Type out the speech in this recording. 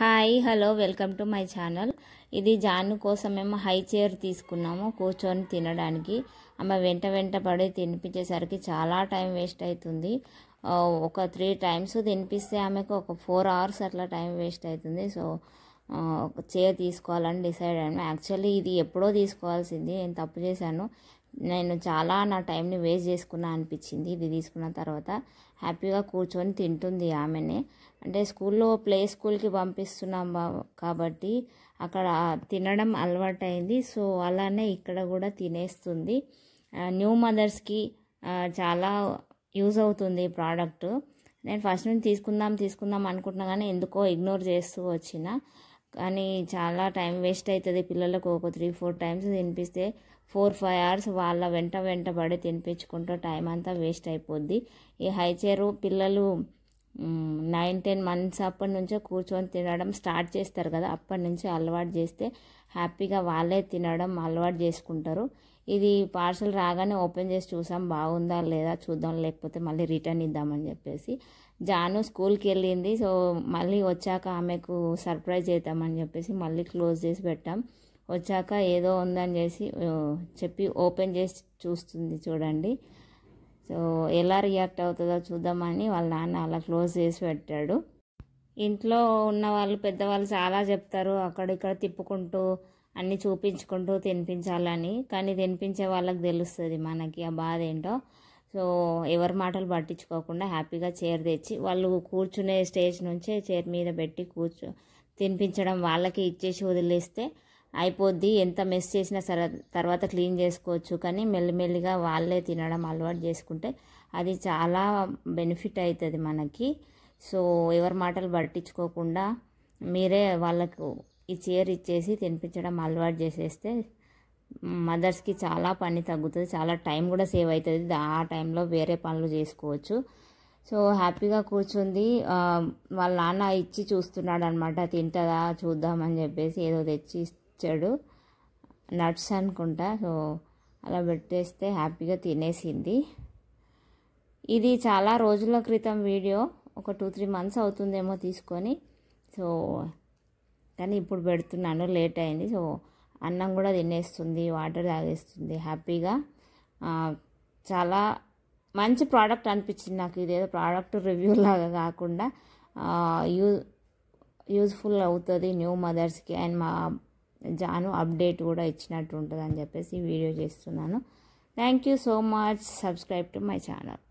Hi hello welcome to my channel. ఇది జాను కోసం మేము హై చైర్ తీసుకున్నాము కూర్చొని తినడానికి. ఆమె వెంట పడి తినిపించేసరికి చాలా టైం వేస్ట్ అవుతుంది. ఒక 3 times తినిపిస్తే ఆమెకు ఒక 4 hours అట్లా టైం వేస్ట్ అవుతుంది. సో ఒక చైర్ తీసుకోవాలని డిసైడ్ అయ్యాను. యాక్చువల్లీ ఇది ఎప్పుడో తీసుకోవాల్సింది, నేను తప్పు చేశాను. నేను చాలా నా టైంని వేస్ట్ చేసుకున్నా అనిపించింది. ఇది తీసుకున్న తర్వాత హ్యాపీగా కూర్చొని తింటుంది ఆమెనే. అంటే ప్లే స్కూల్కి పంపిస్తున్నాం కాబట్టి అక్కడ తినడం అలవాటైంది. సో అలానే ఇక్కడ కూడా తినేస్తుంది. న్యూ మదర్స్కి చాలా యూజ్ అవుతుంది ఈ ప్రోడక్ట్. నేను ఫస్ట్ నుంచి తీసుకుందాం అనుకుంటున్నా కానీ ఎందుకో ఇగ్నోర్ చేస్తూ వచ్చిన. కానీ చాలా టైం వేస్ట్ అవుతుంది. పిల్లలకు ఒక 3-4 times తినిపిస్తే 4-5 hours వాళ్ళ వెంట పడి తినిపించుకుంటూ టైం అంతా వేస్ట్ అయిపోద్ది. ఈ హై చైర్ పిల్లలు 9-10 months అప్పటి నుంచే కూర్చొని తినడం స్టార్ట్ చేస్తారు కదా, అప్పటి నుంచి అలవాటు చేస్తే హ్యాపీగా వాళ్ళే తినడం అలవాటు చేసుకుంటారు. ఇది పార్సల్ రాగానే ఓపెన్ చేసి చూసాం, బాగుందా లేదా చూద్దాం, లేకపోతే మళ్ళీ రిటర్న్ ఇద్దామని చెప్పేసి. జాను స్కూల్కి వెళ్ళింది. సో మళ్ళీ వచ్చాక ఆమెకు సర్ప్రైజ్ చేద్దామని చెప్పేసి మళ్ళీ క్లోజ్ చేసి పెట్టాం. వచ్చాక ఏదో ఉందని చెప్పి ఓపెన్ చేసి చూస్తుంది, చూడండి. సో ఎలా రియాక్ట్ అవుతుందో చూద్దామని వాళ్ళ నాన్న అలా క్లోజ్ చేసి పెట్టాడు. ఇంట్లో ఉన్న వాళ్ళు పెద్దవాళ్ళు చాలా చెప్తారు అక్కడిక్కడ తిప్పుకుంటూ అన్నీ చూపించుకుంటూ తినిపించాలని. కానీ తినిపించే వాళ్ళకి తెలుస్తుంది మనకి ఆ బాధ ఏంటో. సో ఎవరి మాటలు పట్టించుకోకుండా హ్యాపీగా చైర్ తెచ్చి వాళ్ళు కూర్చునే స్టేజ్ నుంచే చైర్ మీద పెట్టి తినిపించడం, వాళ్ళకి ఇచ్చేసి వదిలేస్తే అయిపోద్ది. ఎంత మెస్ చేసినా సరే తర్వాత క్లీన్ చేసుకోవచ్చు. కానీ మెల్లిమెల్లిగా వాళ్ళే తినడం అలవాటు చేసుకుంటే అది చాలా బెనిఫిట్ అవుతుంది మనకి. సో ఎవరి మాటలు పట్టించుకోకుండా మీరే వాళ్ళకు ఈ చైర్ ఇచ్చేసి తినిపించడం అలవాటు చేసేస్తే మదర్స్కి చాలా పని తగ్గుతుంది, చాలా టైం కూడా సేవ్ అవుతుంది. ఆ టైంలో వేరే పనులు చేసుకోవచ్చు. సో హ్యాపీగా కూర్చుంది. వాళ్ళ నాన్న ఇచ్చి చూస్తున్నాడు అనమాట, తింటుందా చూద్దామని చెప్పేసి ఏదో తెచ్చి ఇచ్చాడు, నట్స్ అనుకుంటా. సో అలా పెట్టేస్తే హ్యాపీగా తినేసింది. ఇది చాలా రోజుల క్రితం వీడియో, ఒక 2-3 months అవుతుందేమో తీసుకొని. సో కానీ ఇప్పుడు పెడుతున్నాను, లేట్ అయింది. సో అన్నం కూడా తినేస్తుంది, వాటర్ తాగేస్తుంది హ్యాపీగా. చాలా మంచి ప్రోడక్ట్ అనిపించింది నాకు. ఇదేదో ప్రోడక్ట్ రివ్యూ లాగా కాకుండా యూజ్ఫుల్ అవుతుంది న్యూ మదర్స్కి. అండ్ మా జాను అప్డేట్ కూడా ఇచ్చినట్టు ఉంటుంది అని చెప్పేసి వీడియో చేస్తున్నాను. Thank you so much. Subscribe to my channel.